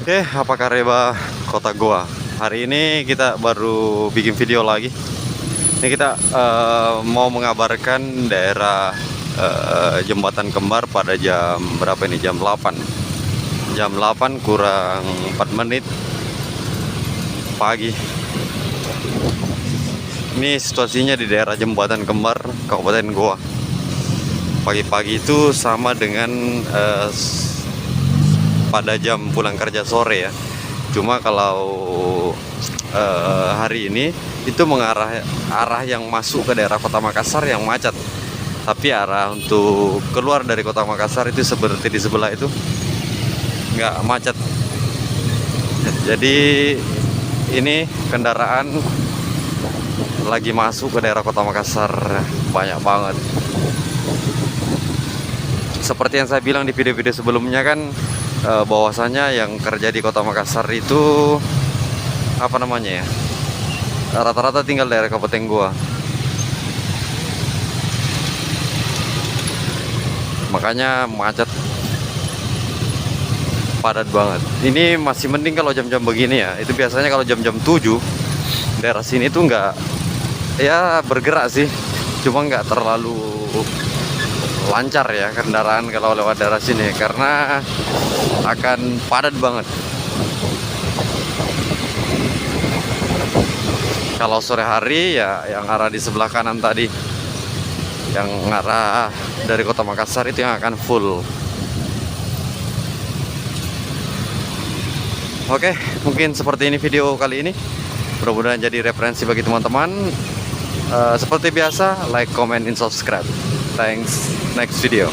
Oke, apa kabar kota Goa? Hari ini kita baru bikin video lagi. Ini kita mau mengabarkan daerah Jembatan Kembar pada jam berapa ini? Jam 8. Jam 8 kurang 4 menit pagi. Ini situasinya di daerah Jembatan Kembar, Kabupaten Goa. Pagi-pagi itu sama dengan pada jam pulang kerja sore ya. Cuma kalau hari ini itu arah yang masuk ke daerah Kota Makassar yang macet. Tapi arah untuk keluar dari Kota Makassar itu seperti di sebelah itu nggak macet. Jadi ini kendaraan lagi masuk ke daerah Kota Makassar banyak banget. Seperti yang saya bilang di video-video sebelumnya kan, bahwasanya yang kerja di Kota Makassar itu apa namanya ya, rata-rata tinggal daerah Kabupaten Goa. Makanya macet, padat banget. Ini masih mending kalau jam-jam begini ya. Itu biasanya kalau jam-jam 7 daerah sini tuh nggak, ya bergerak sih, cuma nggak terlalu lancar ya kendaraan kalau lewat daerah sini karena akan padat banget. Kalau sore hari ya yang arah di sebelah kanan tadi, yang arah dari Kota Makassar itu yang akan full. Oke, mungkin seperti ini video kali ini. Mudah-mudahan jadi referensi bagi teman-teman. Seperti biasa, like, comment, and subscribe. Thanks. Next video.